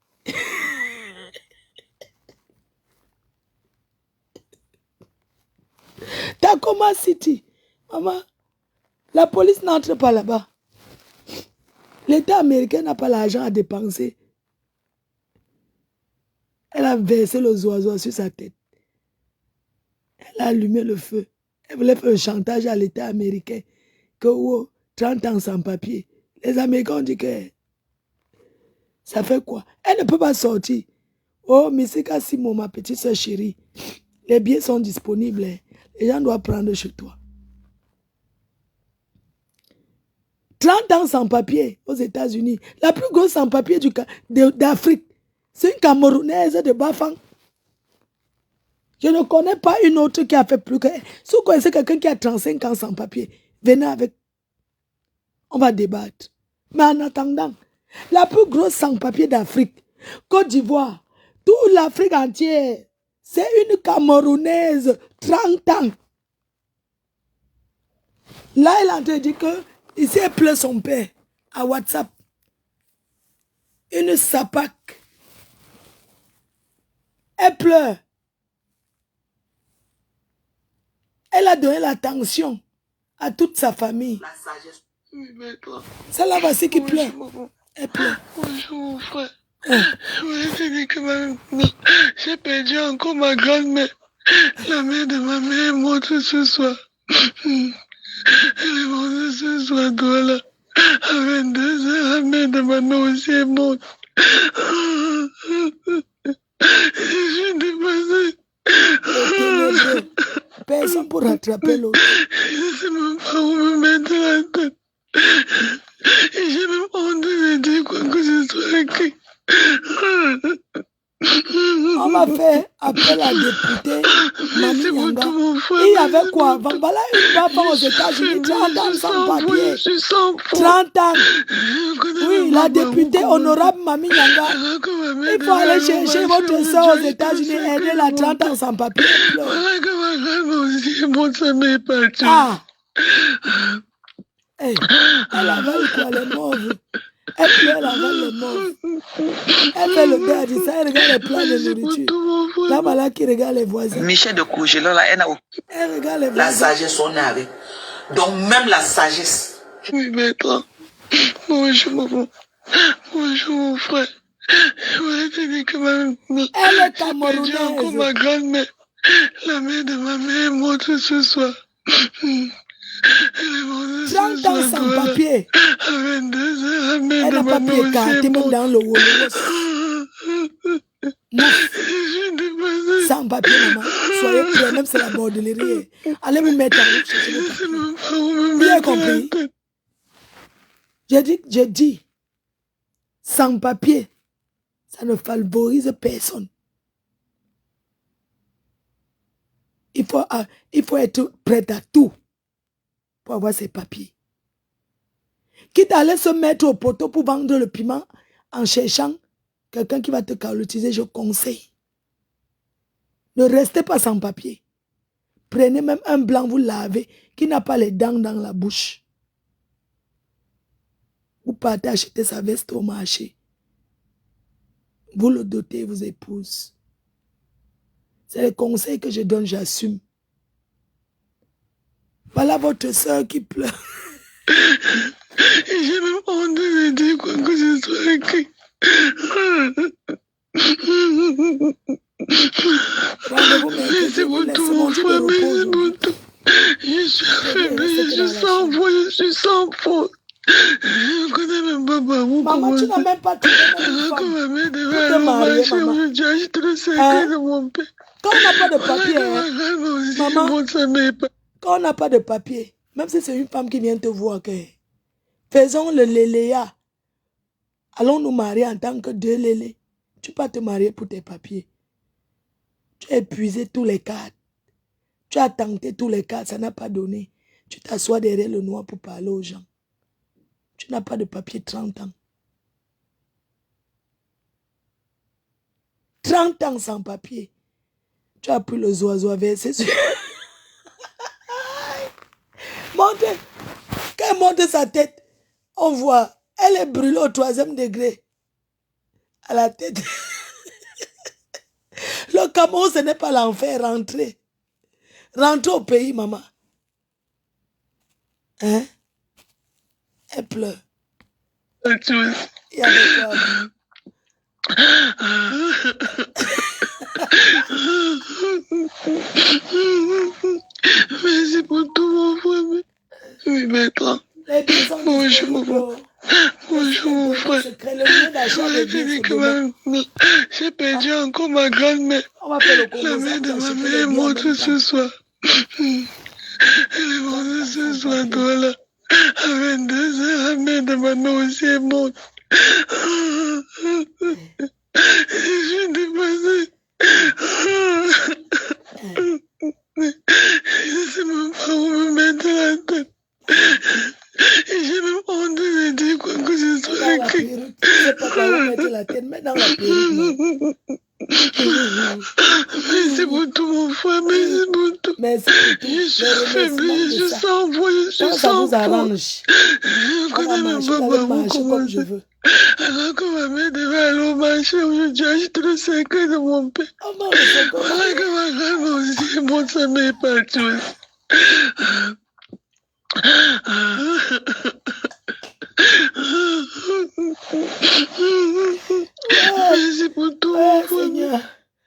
Speaker 2: Tacoma City. Maman, la police n'entre pas là-bas. L'État américain n'a pas l'argent à dépenser. Elle a versé le oiseaux sur sa tête. Elle a allumé le feu. Elle voulait faire un chantage à l'État américain. Que 30 ans sans papier. Les Américains ont dit que ça fait quoi? Elle ne peut pas sortir. Oh, Missika Simo, ma petite soeur chérie. Les billets sont disponibles. Les gens doivent prendre chez toi. 30 ans sans papier aux États-Unis. La plus grosse sans papier d'Afrique, c'est une Camerounaise de Bafang. Je ne connais pas une autre qui a fait plus que... Si vous connaissez quelqu'un qui a 35 ans sans papier, venez avec. On va débattre. Mais en attendant, la plus grosse sans papier d'Afrique, Côte d'Ivoire, toute l'Afrique entière, c'est une Camerounaise, 30 ans. Là, elle a dit que ici, elle pleure son père à WhatsApp. Une sapac. Elle pleure. Elle a donné l'attention à toute sa famille.
Speaker 1: La sagesse. Oui, mais toi.
Speaker 2: C'est la voici qui pleure. Elle pleure.
Speaker 1: Bonjour, mon frère. Je voulais te dire que j'ai perdu encore ma grand-mère. La mère de ma mère est morte ce soir. Elle est morte ce soir, toi là. À 22 heures, la mère de ma mère aussi est morte. Je suis dépassée.
Speaker 2: Personne pour rattraper l'autre.
Speaker 1: Je ne sais même pas où me mettre la tête. Et j'ai même honte de dire quoi que ce soit écrit.
Speaker 2: va faire appel à député Mami
Speaker 1: C'est
Speaker 2: Nyanga.
Speaker 1: pour mon frère.
Speaker 2: Il y avait quoi avant? Voilà une femme aux États-Unis, 30 ans sans papier. 30 ans. Oui, la députée honorable Mami Nyanga. Il faut aller chercher votre soeur aux États-Unis, aider la 30 ans sans papier. Ah! Hey, elle avale quoi, les mauves? Elle pleure, elle avale les mauves. Elle fait le gars, dit ça, elle regarde les plats de nourriture. Là, voilà qui regarde les voisins.
Speaker 3: Michel de Courgelot, là,
Speaker 2: Elle regarde les voisins.
Speaker 3: la sagesse, on est avec. Donc, même la sagesse.
Speaker 1: Oui, maître. Bonjour, maman. Bonjour, mon frère. Je voulais te dire que
Speaker 2: elle est camerounaise.
Speaker 1: Encore ma grand-mère. La mère de ma mère est morte ce soir. Elle est morte ce
Speaker 2: 30
Speaker 1: soir.
Speaker 2: ans sans papier.
Speaker 1: À 22 heures, la mère
Speaker 2: Elle
Speaker 1: de
Speaker 2: n'a
Speaker 1: ma
Speaker 2: pas
Speaker 1: mère
Speaker 2: pu
Speaker 1: aussi
Speaker 2: écarter
Speaker 1: est
Speaker 2: même
Speaker 1: morte.
Speaker 2: dans le wolo.
Speaker 1: Je dépassé.
Speaker 2: Sans papier, maman. Soyez prêts, même c'est la bordellerie. Allez vous mettre en route, chercher vos papiers. Vous avez compris? J'ai dit, sans papier, ça ne favorise personne. Il faut être prêt à tout pour avoir ses papiers. Quitte à aller se mettre au poteau pour vendre le piment en cherchant quelqu'un qui va te calottiser, je conseille. Ne restez pas sans papier. Prenez même un blanc, vous lavez, qui n'a pas les dents dans la bouche. Vous partez acheter sa veste au marché. Vous le dotez, vos épouses. C'est le conseil que je donne, j'assume. Voilà votre soeur qui pleure.
Speaker 1: J'ai même honte de dire quoi que ce soit écrit. C'est pour tout mon frère, mais c'est pour tout. Je suis affaibli, je suis sans voix, je suis sans faute. Je ne connais même pas par où
Speaker 2: Maman, tu n'as même pas trouvé
Speaker 1: alors que ma mère devait
Speaker 2: te
Speaker 1: aller au
Speaker 2: marier,
Speaker 1: marché,
Speaker 2: maman.
Speaker 1: j'ai acheté le secret de mon père.
Speaker 2: Quand on n'a pas de papier, maman,
Speaker 1: Maman,
Speaker 2: quand on n'a pas de papier, même si c'est une femme qui vient te voir, faisons le léléa. Allons nous marier en tant que deux lélés. Tu ne peux pas te marier pour tes papiers. Tu as épuisé tous les cadres. Tu as tenté tous les cadres, ça n'a pas donné. Tu t'assois derrière le noir pour parler aux gens. Tu n'as pas de papier 30 ans. 30 ans sans papier. Tu as pris le oiseaux à verser sur... Montez. Quand elle monte sa tête, on voit, elle est brûlée au 3e degré. À la tête. Le Cameroun, ce n'est pas l'enfer, rentrer. Rentrez au pays, maman. Hein? Elle pleure. Il y avait quoi?
Speaker 1: Merci pour tout mon frère. Oui, maître. Bonjour, maman. Bonjour, mon frère. J'ai perdu encore ma grand-mère. La mère de ma mère est morte ce soir. Elle est morte ce soir, toi là. À 22 heures, la mère de ma mère aussi est morte. Je suis dépassée. Je ne sais même pas où me mettre la tête. Et j'ai même honte de dire quoi que ce soit écrit.
Speaker 2: Tu ne sais pas quoi mettre la tête, mets dans la perruque.
Speaker 1: Merci pour tout mon frère, merci pour tout.
Speaker 2: Merci pour tout.
Speaker 1: Je suis affaibli, je suis sans voix, je suis sans force. Je ne connais même pas par où commencer. Alors que ma mère devait aller au marché, j'ai acheté le secret de mon père. Alors que ma grand-mère aussi est morte, ça m'est parti aussi. Merci pour tout mon frère.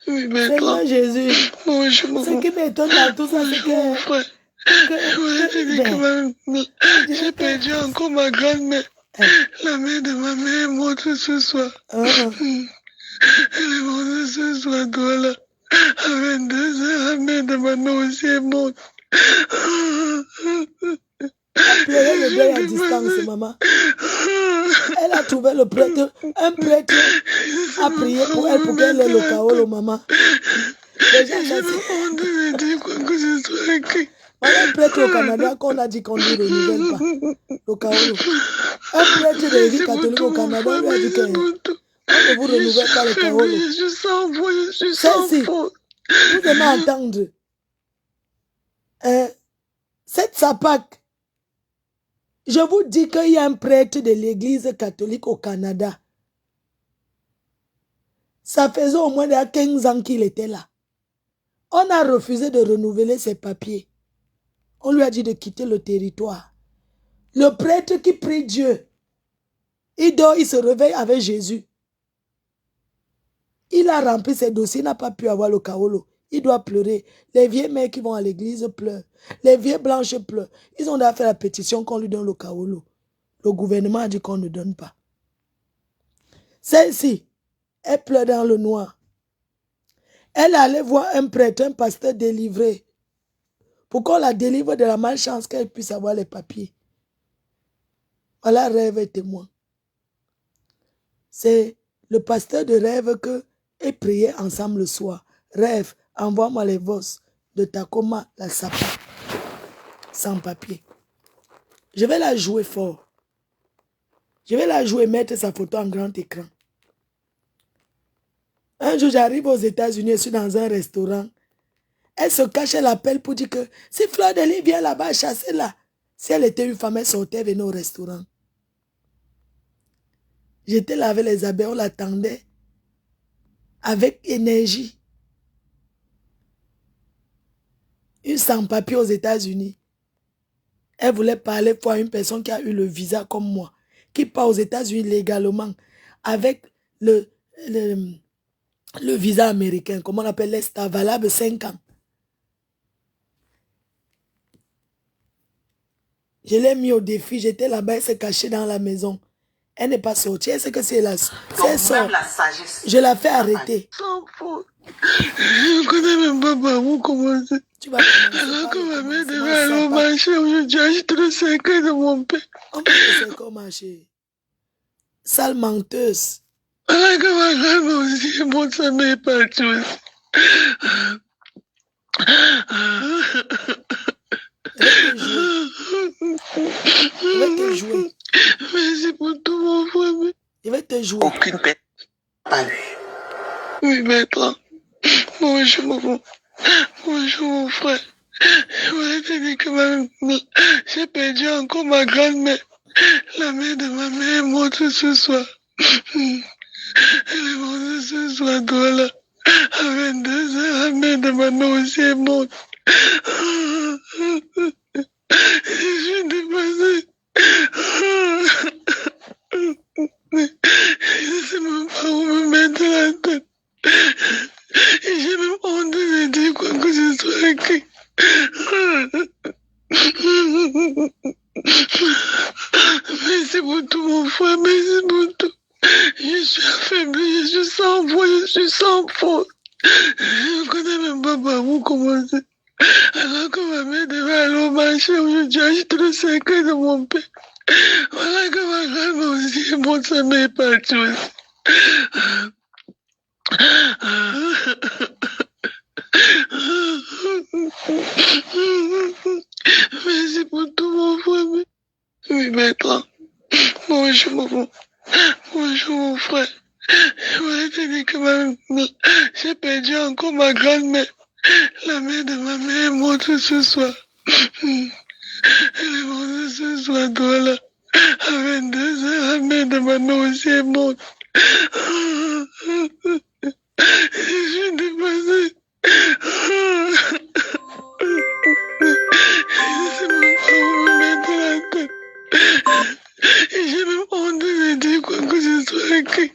Speaker 1: Oui,
Speaker 2: Seigneur Jésus.
Speaker 1: Bonjour,
Speaker 2: ce qui m'étonne dans tout ça, c'est que...
Speaker 1: J'ai perdu encore ma grand-mère. La mère de ma mère est morte ce soir. Elle est morte ce soir, toi là. À 22 heures, la mère de ma mère aussi est morte.
Speaker 2: Elle pleurait le deuil à distance, maman. Elle a trouvé le prêtre. Un prêtre a prié pour elle pour qu'elle ait le chaos, maman. Déjà,
Speaker 1: J'ai
Speaker 2: ça
Speaker 1: même honte de dire quoi que ce soit écrit.
Speaker 2: voilà un prêtre au Canada qu'on a dit qu'on ne renouvelle pas. Le Kaolo. Un prêtre de l'église catholique au Canada lui a dit qu'on ne vous renouvelle pas le Kaolo.
Speaker 1: Je suis sans foi, je suis sans
Speaker 2: Celle-ci,
Speaker 1: faute.
Speaker 2: vous aimez entendre. Cette sapac, je vous dis qu'il y a un prêtre de l'église catholique au Canada. Ça faisait au moins 15 ans qu'il était là. On a refusé de renouveler ses papiers. On lui a dit de quitter le territoire. Le prêtre qui prie Dieu, il dort, il se réveille avec Jésus. Il a rempli ses dossiers, il n'a pas pu avoir le Kaolo. Il doit pleurer. Les vieilles mères qui vont à l'église pleurent. Les vieilles blanches pleurent. Ils ont déjà fait la pétition qu'on lui donne le Kaolo. Le gouvernement a dit qu'on ne donne pas. Celle-ci, elle pleure dans le noir. Elle allait voir un prêtre, un pasteur délivré, pour qu'on la délivre de la malchance, qu'elle puisse avoir les papiers. Voilà rêve et témoin. C'est le pasteur de rêve que et prier ensemble le soir. Rêve, envoie-moi les vosses de Tacoma, la Sapa, sans papier. Je vais la jouer fort. Je vais la jouer, mettre sa photo en grand écran. Un jour, j'arrive aux États-Unis, je suis dans un restaurant. Elle se cache, elle appelle pour dire que si Fleur de Lys vient là-bas chasser là, si elle était une femme, elle sortait, elle venait au restaurant. J'étais là avec les abeilles, on l'attendait avec énergie. Une sans-papier aux États-Unis. Elle voulait parler pour une personne qui a eu le visa comme moi, qui part aux États-Unis légalement avec le visa américain, comme on appelle l'ESTA, valable 5 ans. Je l'ai mis au défi, j'étais là-bas, elle s'est cachée dans la maison. Elle n'est pas sortie, elle sait que c'est la sagesse. Je la fais arrêter.
Speaker 1: Sans faute. Je ne connais même pas par où commencer.
Speaker 2: Tu vas commencer.
Speaker 1: Alors que ma mère devait aller au marché, aujourd'hui, acheter le secret de mon père.
Speaker 2: On peut le secret au marché. Sale menteuse.
Speaker 1: Alors que ma grand-mère aussi, mon sa mère est partie aussi.
Speaker 2: Je vais te jouer.
Speaker 1: Merci pour tout mon frère.
Speaker 2: Je vais te jouer.
Speaker 3: Aucune peine. Pas eu.
Speaker 1: Oui, maître. Bonjour, bonjour, mon frère. Je voulais te dire que j'ai perdu encore ma grand-mère. La mère de ma mère est morte ce soir. Elle est morte ce soir, toi là. À 22 heures, la mère de ma mère aussi est morte. Je suis dépassée. Je ne sais même pas où me mettre la tête. Et j'ai même honte de dire quoi que ce soit écrit. Merci pour tout, mon frère, merci pour tout. Je suis affaibli, je suis sans voix, je suis sans faute. Je ne connais même pas par où commencer. Alors que ma mère devait aller au marché, aujourd'hui, acheter le secret de mon père. Voilà que ma grand-mère aussi, mon sa mère est partie aussi. Merci pour tout, mon frère. Oui, maître. Bonjour, mon frère. Je voulais te dire que j'ai perdu encore ma grand-mère. La mère de ma mère est morte ce soir. Elle est morte ce soir, toi là. À 22 heures, la mère de ma mère aussi est morte. Je suis dépassée. Je ne sais même pas où me mettre la tête. Et j'ai même honte de dire quoi que ce soit écrit.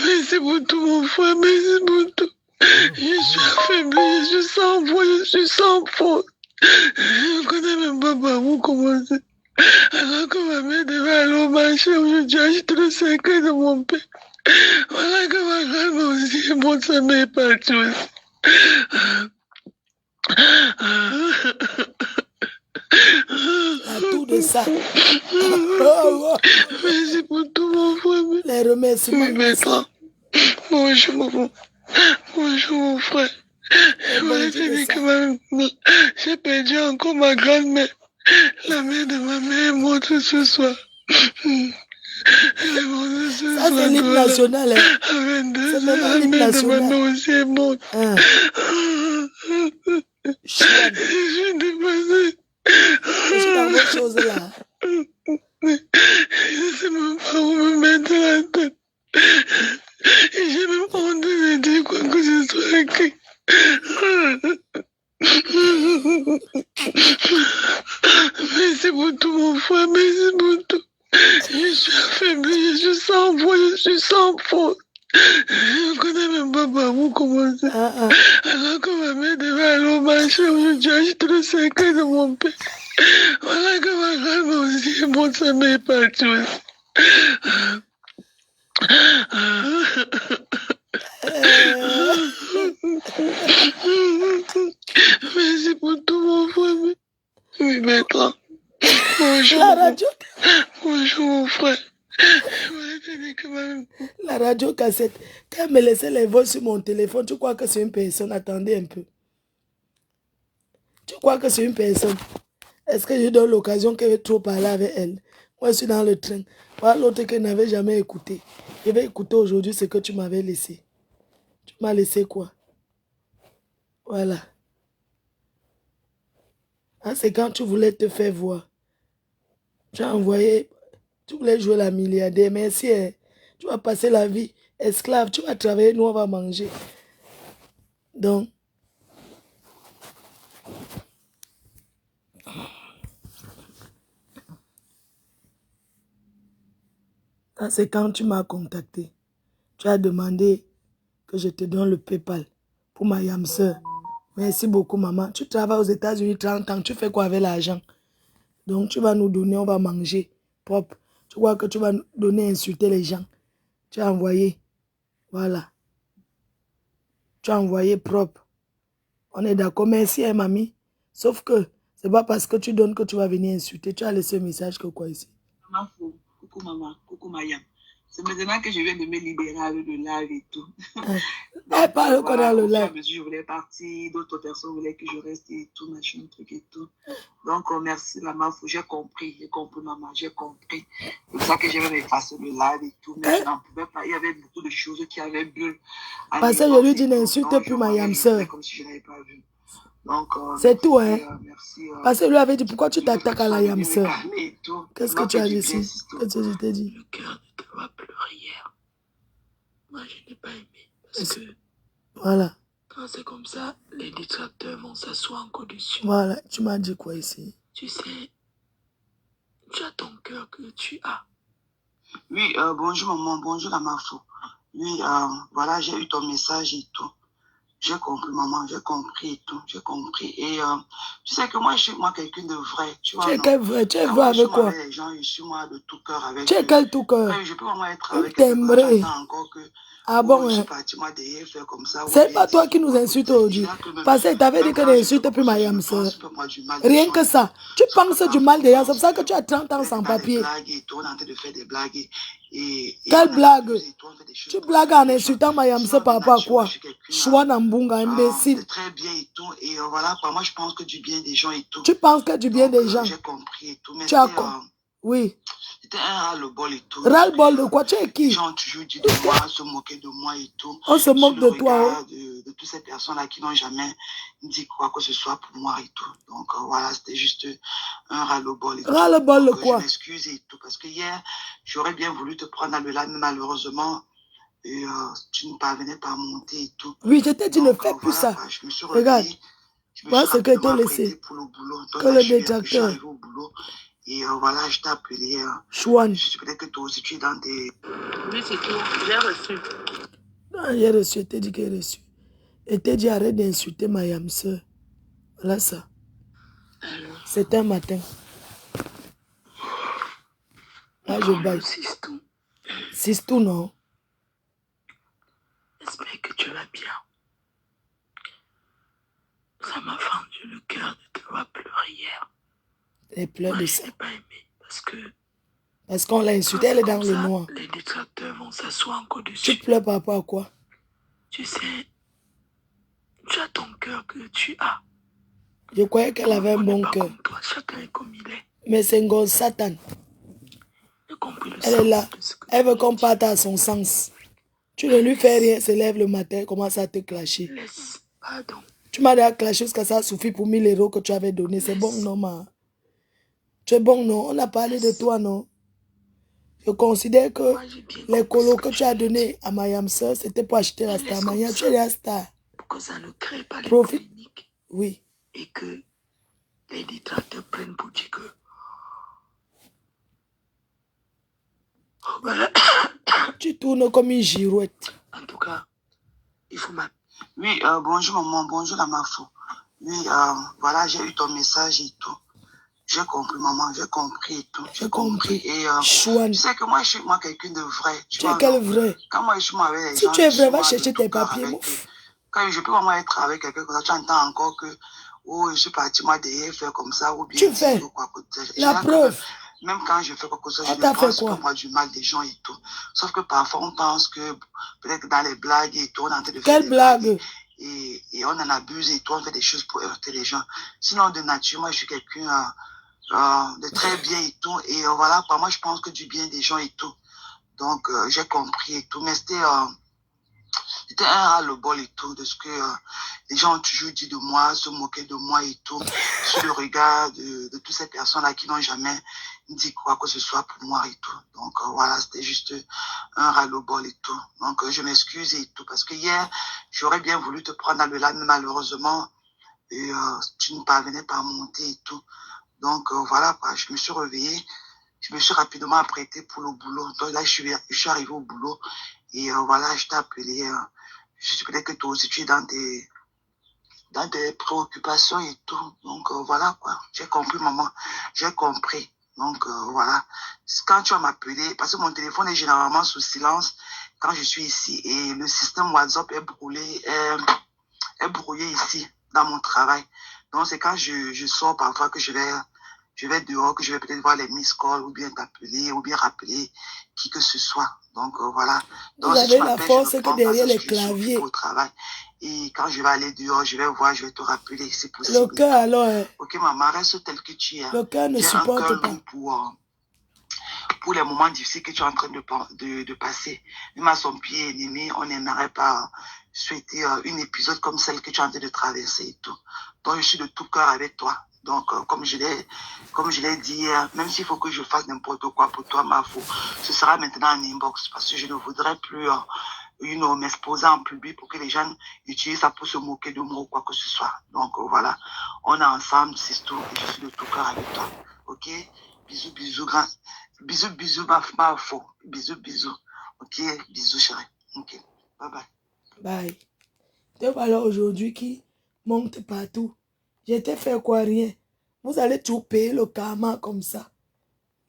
Speaker 1: Merci pour tout, mon frère, merci pour tout. Je suis affaibli, je suis sans voix, je suis sans faute. Je ne connais même pas par où commencer. Alors que ma mère devait aller au marché, aujourd'hui, acheter le secret de mon père. Voilà que ma grand-mère aussi, mon sa mère est partie aussi.
Speaker 2: La tour de de ça. Oh,
Speaker 1: Merci pour tout mon frère.
Speaker 2: les remerciements.
Speaker 1: Maître. Bonjour maman. Bonjour mon frère. Je voulais te dire que j'ai perdu encore ma grand-mère. La mère de ma mère est morte ce soir. Elle est morte ce
Speaker 2: Ça,
Speaker 1: soir.
Speaker 2: c'est l'hymne national. Hein.
Speaker 1: À 22
Speaker 2: C'est
Speaker 1: ans,
Speaker 2: maintenant
Speaker 1: la
Speaker 2: l'hymne
Speaker 1: mère de ma
Speaker 2: national.
Speaker 1: mère aussi est morte.
Speaker 2: Hein.
Speaker 1: Je suis dépassée.
Speaker 2: Je suis dans vos choses là.
Speaker 1: Je ne sais même pas où me mettre la tête. Et j'ai même honte de dire quoi que ce soit écrit. Merci pour tout mon frère, merci pour tout. Je suis affaibli, je suis sans voix, je suis sans force. Je ne connais même pas par où commencer. Alors que ma mère devait aller au marché, aujourd'hui acheter le secret de mon père. Voilà que ma grand-mère aussi est morte, sa mère est partie aussi. Merci pour tout mon frère. Oui, maître. Bonjour.
Speaker 2: La radio.
Speaker 1: Bonjour mon frère.
Speaker 2: La radio cassette. Quand elle me laissait les voix sur mon téléphone, tu crois que c'est une personne? Attendez un peu. Tu crois que c'est une personne? Est-ce que je donne l'occasion qu'elle veut trop parler avec elle? Moi, je suis dans le train. Voilà l'autre que je n'avais jamais écouté. Je vais écouter aujourd'hui ce que tu m'avais laissé. Tu m'as laissé quoi? Voilà. Ah, c'est quand tu voulais te faire voir. Tu as envoyé, tu voulais jouer la milliardaire. Merci. Hein. Tu vas passer la vie esclave. Tu vas travailler, nous on va manger. Donc, ça c'est quand tu m'as contacté. Tu as demandé que je te donne le PayPal pour ma yam sœur. Merci beaucoup, maman. Tu travailles aux États-Unis 30 ans. Tu fais quoi avec l'argent? Donc, tu vas nous donner, on va manger propre. Tu vois que tu vas nous donner, insulter les gens. Tu as envoyé. Voilà. Tu as envoyé propre. On est d'accord. Merci, hein, mamie. Sauf que c'est pas parce que tu donnes que tu vas venir insulter. Tu as laissé un message que quoi ici?
Speaker 3: Maman, coucou maman, coucou Maya. C'est maintenant que je viens de me libérer de live et tout.
Speaker 2: Elle parle qu'on a le live.
Speaker 3: Je voulais partir, d'autres personnes voulaient que je reste et tout, machin, truc et tout. Donc, merci maman, j'ai compris maman, j'ai compris. C'est pour ça que je vais m'effacer le live et tout, mais je n'en pouvais pas. Il y avait beaucoup de choses qui avaient bulle.
Speaker 2: Parce que je lui dis n'insulte plus ma yam sœur.
Speaker 3: Comme si je n'avais pas vu.
Speaker 2: C'est tout, hein. Parce que lui avait dit, pourquoi tu t'attaques à la yam sœur? Qu'est-ce que tu as dit ici? Qu'est-ce que je t'ai dit?
Speaker 1: Le cœur ne te va pleurer hier. Moi, je n'ai pas aimé. Parce que
Speaker 2: voilà.
Speaker 1: Quand c'est comme ça, les détracteurs vont s'asseoir encore dessus.
Speaker 2: Voilà. Tu m'as dit quoi ici?
Speaker 1: Tu sais, tu as ton cœur que tu as.
Speaker 3: Oui, bonjour maman, bonjour à ma fou. Oui, voilà, j'ai eu ton message et tout. J'ai compris, maman, j'ai compris et tout, j'ai compris. Et tu sais que moi, je suis quelqu'un de vrai, tu vois.
Speaker 2: Tu es vrai, tu es vrai avec quoi?
Speaker 3: Les gens, je suis moi de tout cœur avec
Speaker 2: tu es quel tout cœur?
Speaker 3: Je peux vraiment être avec
Speaker 2: eux.
Speaker 3: Encore que
Speaker 2: ah bon,
Speaker 3: je suis
Speaker 2: hein?
Speaker 3: parti, moi, derrière, faire comme ça.
Speaker 2: C'est pas toi qui nous insultes aujourd'hui. Parce que tu avais dit que n'insulte plus ma yam sœur. Rien que ça. Tu penses du mal des gens. C'est pour ça que tu as 30 ans sans papier. Quelle blague? Tu blagues en insultant ma yam sœur par rapport à quoi? Choua Nambunga, imbécile.
Speaker 3: Très bien et tout. Et voilà, moi, je pense que du bien des gens et tout.
Speaker 2: Tu penses que du bien des gens?
Speaker 3: J'ai compris et tout. Mais
Speaker 2: tu as compris? Oui.
Speaker 3: C'était un ras-le-bol et tout.
Speaker 2: Ras-le-bol de quoi? Tu es qui?
Speaker 3: Les gens ont toujours dit de moi, se moquer de moi et tout.
Speaker 2: On se moque de toi.
Speaker 3: De toutes ces personnes-là qui n'ont jamais dit quoi que ce soit pour moi et tout. Donc voilà, c'était juste un ras-le-bol et tout.
Speaker 2: Ras-le-bol de quoi?
Speaker 3: Je m'excuse et tout. Parce que hier, j'aurais bien voulu te prendre à le live, mais malheureusement, tu ne parvenais pas à monter et tout.
Speaker 2: Oui, je t'ai dit, ne fais plus ça.
Speaker 3: Je me suis
Speaker 2: regarde. Voilà ce que t'ai laissé.
Speaker 3: Pour le boulot. Donc,
Speaker 2: que le détracteur.
Speaker 3: Je suis au boulot. Et voilà, je t'ai appelé.
Speaker 2: Chouane.
Speaker 3: Je suis peut-être que toi aussi, tu es dans des...
Speaker 1: Oui, c'est tout. J'ai reçu.
Speaker 2: Non, j'ai reçu. Je t'ai dit que j'ai reçu. Et t'ai dit, arrête d'insulter ma yam sœur. Voilà ça. C'est un matin. Là, je baille. Sistou, non?
Speaker 1: J'espère que tu vas bien. Ça m'a fendu le cœur de te voir pleurer hier.
Speaker 2: Les pleurs de
Speaker 1: Je
Speaker 2: ça.
Speaker 1: n'ai pas aimé
Speaker 2: Parce qu'on l'a
Speaker 1: quand
Speaker 2: insulté, elle
Speaker 1: c'est
Speaker 2: est dans
Speaker 1: comme
Speaker 2: le
Speaker 1: ça,
Speaker 2: noir.
Speaker 1: les détracteurs vont s'asseoir encore
Speaker 2: Tu
Speaker 1: dessus.
Speaker 2: pleures par rapport à quoi?
Speaker 1: Tu sais, tu as ton cœur que tu as.
Speaker 2: Je croyais qu'elle
Speaker 1: Tout le
Speaker 2: avait un
Speaker 1: monde n'est
Speaker 2: bon
Speaker 1: pas
Speaker 2: cœur.
Speaker 1: comme toi, chacun est comme il est.
Speaker 2: Mais c'est un gros Satan.
Speaker 1: J'ai compris le
Speaker 2: Elle est là.
Speaker 1: sens de ce que
Speaker 2: Elle
Speaker 1: tu
Speaker 2: veut
Speaker 1: viens
Speaker 2: qu'on
Speaker 1: de dire.
Speaker 2: parte à son sens. Tu ne lui fais rien, elle se lève le matin, elle commence à te clasher.
Speaker 1: Laisse, pardon.
Speaker 2: Tu m'as déjà clashé jusqu'à ça suffit pour 1000 euros que tu avais donné. C'est bon,
Speaker 1: Laisse,
Speaker 2: non, ma? Tu es bon, non? On a parlé de toi, non? Je considère que
Speaker 1: moi j'ai bien
Speaker 2: les
Speaker 1: compris ce
Speaker 2: colos
Speaker 1: que
Speaker 2: que tu
Speaker 1: tu
Speaker 2: as
Speaker 1: viens de dire.
Speaker 2: donnés à Mayam Sœur, c'était pour acheter la
Speaker 1: Mais
Speaker 2: star.
Speaker 1: laisse comme
Speaker 2: Mayam, tu es
Speaker 1: ça,
Speaker 2: la star.
Speaker 1: pour que ça ne crée pas les
Speaker 2: Profite.
Speaker 1: polémiques
Speaker 2: Oui.
Speaker 1: et que les détracteurs prennent pour dire que oh, voilà.
Speaker 2: Tu tournes comme une girouette.
Speaker 1: En tout cas, il faut m'appeler.
Speaker 3: Oui, bonjour maman, bonjour la Mafo. Oui, voilà, j'ai eu ton message et tout. J'ai compris maman, j'ai compris et tout.
Speaker 2: J'ai compris.
Speaker 3: Et
Speaker 2: Chouane.
Speaker 3: tu sais que moi, je suis quelqu'un de vrai.
Speaker 2: Tu es quel vrai?
Speaker 3: Quand moi, je suis avec les
Speaker 2: Si
Speaker 3: gens,
Speaker 2: tu es
Speaker 3: je
Speaker 2: vrai,
Speaker 3: suis
Speaker 2: va
Speaker 3: de
Speaker 2: chercher
Speaker 3: tout
Speaker 2: tes
Speaker 3: cœur
Speaker 2: papiers,
Speaker 3: avec eux.
Speaker 2: mouf.
Speaker 3: Quand je peux vraiment être avec quelqu'un comme ça, tu entends encore que oh, je suis parti moi derrière faire comme ça ou bien
Speaker 2: Tu
Speaker 3: dire
Speaker 2: fais.
Speaker 3: quoi.
Speaker 2: La preuve.
Speaker 3: Même quand je fais quelque chose,
Speaker 2: On
Speaker 3: je ne
Speaker 2: t'a fait
Speaker 3: pense
Speaker 2: quoi?
Speaker 3: pas moi du mal des gens et tout. Sauf que parfois, on pense que peut-être dans les blagues et tout, on est en train de faire
Speaker 2: Quelle
Speaker 3: des blagues
Speaker 2: blague?
Speaker 3: et on en abuse et tout, on fait des choses pour heurter les gens. Sinon, de nature, moi, je suis quelqu'un de très bien et tout. Et voilà, pour moi, je pense que du bien des gens et tout. Donc, j'ai compris et tout. Mais c'était un ras-le-bol et tout, de ce que les gens ont toujours dit de moi, se moquer de moi et tout, sur le regard de toutes ces personnes-là qui n'ont jamais dit quoi que ce soit pour moi et tout. Donc voilà, c'était juste un ras-le-bol et tout. Donc je m'excuse et tout, parce que hier, j'aurais bien voulu te prendre dans le live, mais malheureusement, et, tu ne parvenais pas à monter et tout. Donc voilà, quoi, je me suis réveillée, je me suis rapidement apprêtée pour le boulot. Donc là, je suis arrivée au boulot et voilà, je t'ai appelé. Je suis peut-être que toi aussi, tu es dans tes préoccupations et tout. Donc voilà, quoi. J'ai compris, maman. J'ai compris. Donc voilà. Quand tu vas m'appeler, parce que mon téléphone est généralement sous silence quand je suis ici et le système WhatsApp est brouillé ici dans mon travail. Donc c'est quand je sors parfois que je vais dehors, que je vais peut-être voir les miss calls ou bien t'appeler ou bien rappeler qui que ce soit. Donc voilà.
Speaker 2: Vous
Speaker 3: Donc si tu
Speaker 2: avez la
Speaker 3: m'appelles, je
Speaker 2: force que
Speaker 3: réponds
Speaker 2: derrière
Speaker 3: parce
Speaker 2: les
Speaker 3: que je suis occupée
Speaker 2: claviers.
Speaker 3: au travail. Et quand je vais aller dehors, je vais voir, je vais te rappeler, c'est
Speaker 2: Le
Speaker 3: possible.
Speaker 2: cœur alors,
Speaker 3: Ok maman, reste tel que tu es.
Speaker 2: le cœur ne
Speaker 3: J'ai un cœur
Speaker 2: supporte pas.
Speaker 3: lourd pour les moments difficiles que tu es en train de passer. Même à son pied ennemi, on n'aimerait pas souhaiter une épisode comme celle que tu es en train de traverser et tout. Donc, je suis de tout cœur avec toi. Donc, comme je l'ai dit hier, même s'il faut que je fasse n'importe quoi pour toi, Mafo, ce sera maintenant en inbox parce que je ne voudrais plus m'exposer en public pour que les gens utilisent ça pour se moquer de moi ou quoi que ce soit. Donc, voilà. On est ensemble, c'est tout, et je suis de tout cœur avec toi. Ok? Bisous, bisous, grand. Bisous, bisous, ma faux. Bisous, bisous. Ok, bisous, chérie. Ok, bye bye.
Speaker 2: Bye. Te voilà aujourd'hui qui monte partout. J'étais fait quoi? Rien. Vous allez tout payer le karma comme ça.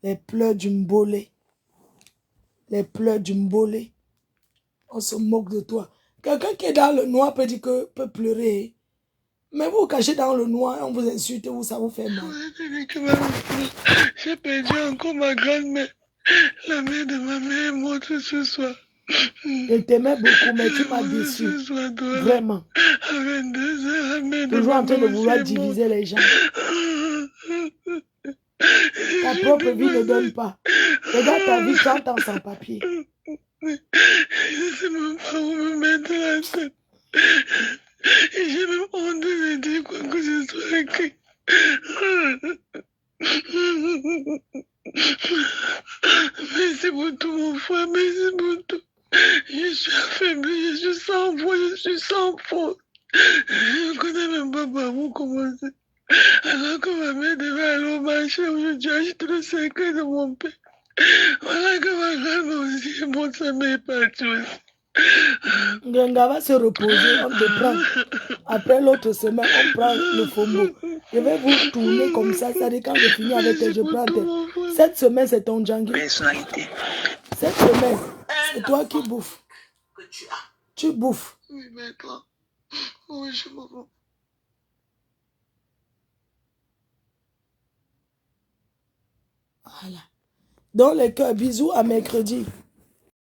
Speaker 2: Les pleurs du mbolé. Les pleurs du mbolé. On se moque de toi. Quelqu'un qui est dans le noir peut dire que peut pleurer. Mais vous vous cachez dans le noir, on vous insulte, ça vous fait mal.
Speaker 1: J'ai perdu encore ma grand-mère. La mère de ma mère est morte ce soir.
Speaker 2: Je t'aimais beaucoup, mais tu m'as déçu. Vraiment.
Speaker 1: À 22h, la mère de
Speaker 2: Toujours
Speaker 1: ma
Speaker 2: en train de
Speaker 1: mère aussi
Speaker 2: vouloir
Speaker 1: est morte.
Speaker 2: diviser les gens. Ta propre vie ne donne pas. Regarde ta vie, tu entends sans papier.
Speaker 1: Je ne sais même pas où me mettre la tête. Et j'ai même honte de dire quoi que ce soit écrit. Merci pour tout, mon frère, merci pour tout. Je suis affaibli, je suis sans voix, je suis sans faute. Je ne connais même pas par où commencer. Alors que ma mère devait aller au marché aujourd'hui acheter le secret de mon père. Voilà que ma grand-mère aussi est morte, sa mère est partie aussi.
Speaker 2: Ngenga va se reposer, on te prend. Après l'autre semaine, on prend le fombo. Je vais vous tourner comme ça. Ça dit quand je finis avec tes, je prends tes. Cette semaine, c'est ton djangui.
Speaker 3: Personnalité.
Speaker 2: Cette semaine, c'est toi qui bouffes.
Speaker 3: Que tu as.
Speaker 2: Tu bouffes.
Speaker 1: Oui, maintenant. Oui, je m'en vais.
Speaker 2: Voilà. Dans les cœurs, bisous à mercredi.